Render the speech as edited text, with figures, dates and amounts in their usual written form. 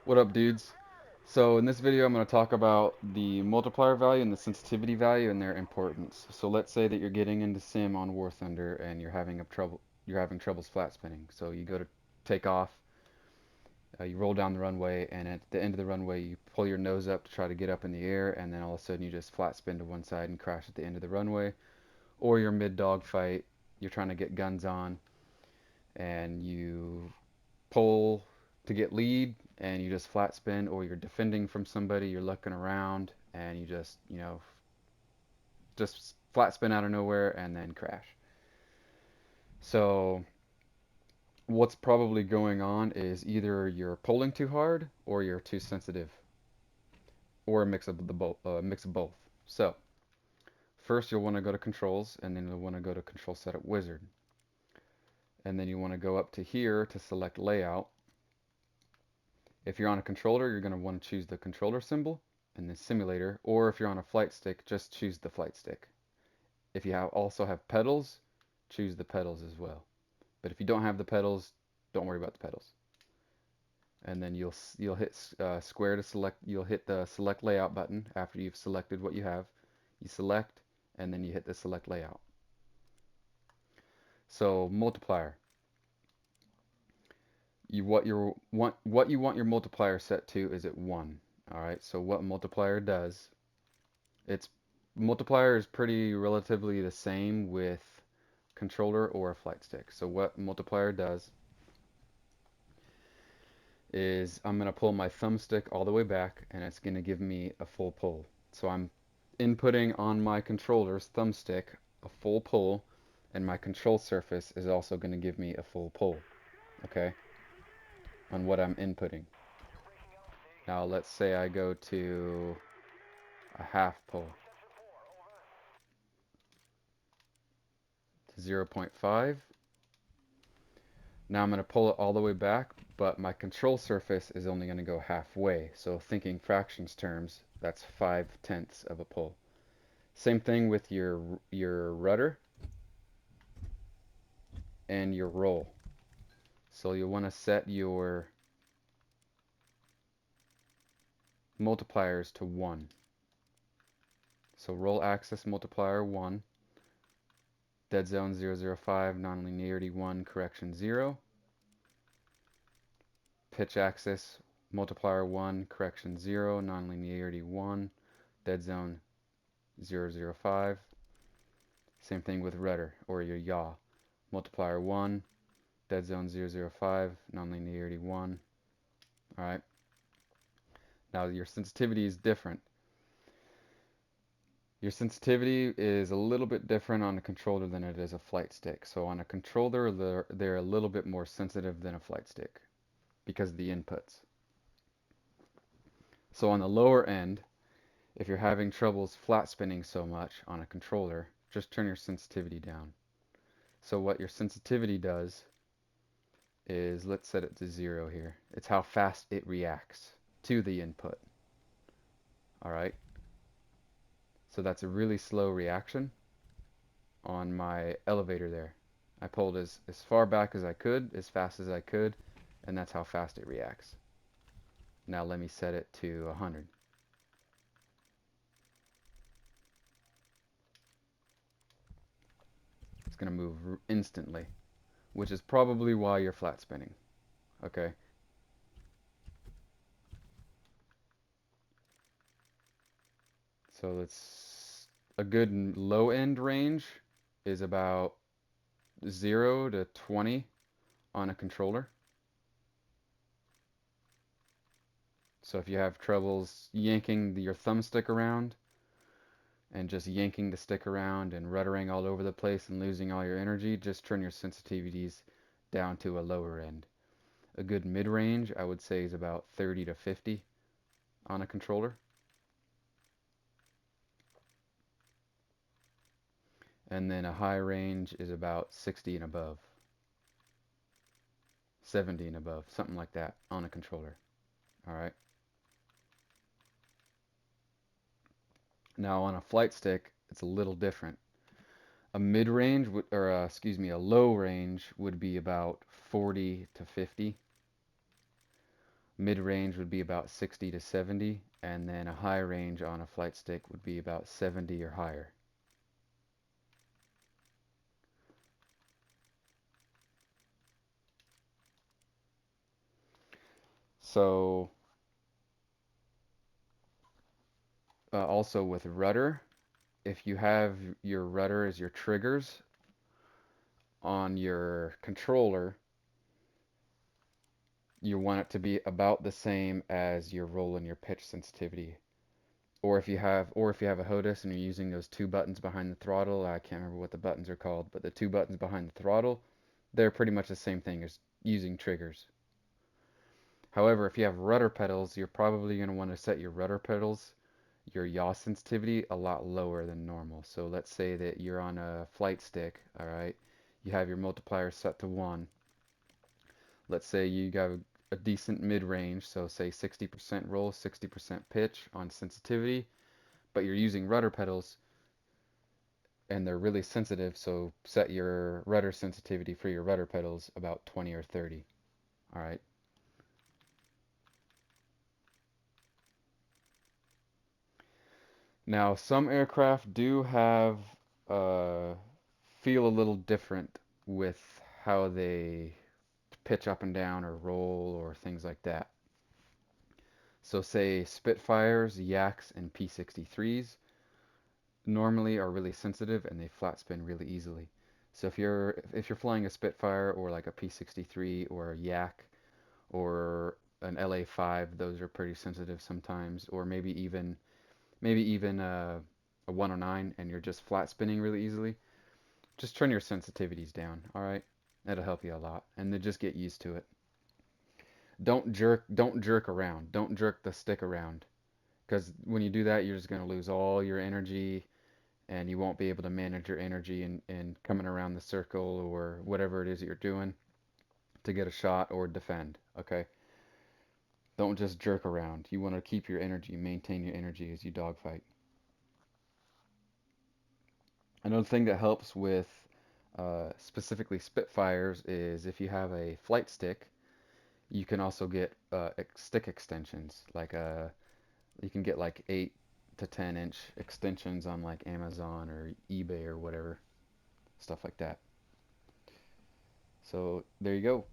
What up, dudes? So in this video, I'm going to talk about the multiplier value and the sensitivity value and their importance. So let's say that you're getting into sim on War Thunder and you're having troubles flat spinning. So you go to take off, you roll down the runway, and at the end of the runway, you pull your nose up to try to get up in the air, and then all of a sudden you just flat spin to one side and crash at the end of the runway. Or you're mid dogfight, you're trying to get guns on, and you pull to get lead and you just flat spin, or you're defending from somebody, you're looking around and you just, just flat spin out of nowhere and then crash. So what's probably going on is either you're pulling too hard or you're too sensitive, or a mix of both. So first you'll want to go to controls, and then you'll want to go to control setup wizard, and then you want to go up to here to select layout. If you're on a controller, you're going to want to choose the controller symbol and the simulator, or if you're on a flight stick, just choose the flight stick. If you also have pedals, choose the pedals as well. But if you don't have the pedals, don't worry about the pedals. And then you'll hit square to select. You'll hit the select layout button after you've selected what you have. You select, and then you hit the select layout. So multiplier. What you want your multiplier set to is at 1. All right. So what multiplier does? Its multiplier is pretty relatively the same with controller or a flight stick. So what multiplier does is I'm going to pull my thumbstick all the way back, and it's going to give me a full pull. So I'm inputting on my controller's thumbstick a full pull, and my control surface is also going to give me a full pull, okay, on what I'm inputting. Now let's say I go to a half pull to 0.5. Now I'm going to pull it all the way back, but my control surface is only going to go halfway. So thinking fractions terms, that's 5/10 of a pull. Same thing with your rudder and your roll. So you'll want to set your multipliers to 1. So roll axis multiplier 1, dead zone 005, nonlinearity 1, correction 0. Pitch axis multiplier 1, correction 0, nonlinearity 1, dead zone 005. Same thing with rudder or your yaw. Multiplier 1, dead zone 005, nonlinearity 1. Alright. Now your sensitivity is different. Your sensitivity is a little bit different on a controller than it is a flight stick. So on a controller, they're a little bit more sensitive than a flight stick because of the inputs. So on the lower end, if you're having troubles flat spinning so much on a controller, just turn your sensitivity down. So what your sensitivity does is, let's set it to 0 here. It's how fast it reacts to the input. Alright, so that's a really slow reaction on my elevator there. I pulled as far back as I could, as fast as I could, and that's how fast it reacts. Now let me set it to 100. It's going to move instantly, which is probably why you're flat spinning. Okay. So it's a good low end range is about 0 to 20 on a controller. So if you have troubles yanking your thumbstick around and just yanking the stick around and ruddering all over the place and losing all your energy, just turn your sensitivities down to a lower end. A good mid-range, I would say, is about 30 to 50 on a controller. And then a high range is about 60 and above, 70 and above, something like that on a controller. Alright. Now on a flight stick, it's a little different. A mid-range, a low range would be about 40 to 50. Mid range would be about 60 to 70, and then a high range on a flight stick would be about 70 or higher. So also with rudder, if you have your rudder as your triggers on your controller, you want it to be about the same as your roll and your pitch sensitivity. Or if you have a HOTUS and you're using those two buttons behind the throttle, I can't remember what the buttons are called, but the two buttons behind the throttle, they're pretty much the same thing as using triggers. However, if you have rudder pedals, you're probably going to want to set your rudder pedals, your yaw sensitivity, a lot lower than normal. So let's say that you're on a flight stick, all right? You have your multiplier set to 1. Let's say you got a decent mid-range, so say 60% roll, 60% pitch on sensitivity, but you're using rudder pedals and they're really sensitive, so set your rudder sensitivity for your rudder pedals about 20 or 30. All right. Now, some aircraft do have uh, feel a little different with how they pitch up and down or roll or things like that. So, say Spitfires, Yaks, and P-63s normally are really sensitive and they flat spin really easily. So if you're flying a Spitfire or like a P-63 or a Yak or an LA-5, those are pretty sensitive sometimes, or maybe even a 109 and you're just flat spinning really easily. Just turn your sensitivities down, all right? That'll help you a lot, and then just get used to it. Don't jerk around. Don't jerk the stick around, because when you do that, you're just going to lose all your energy and you won't be able to manage your energy in coming around the circle or whatever it is that you're doing to get a shot or defend, okay? Don't just jerk around. You want to keep your energy, maintain your energy as you dogfight. Another thing that helps with specifically Spitfires is if you have a flight stick, you can also get stick extensions. You can get like 8 to 10 inch extensions on like Amazon or eBay or whatever, stuff like that. So there you go.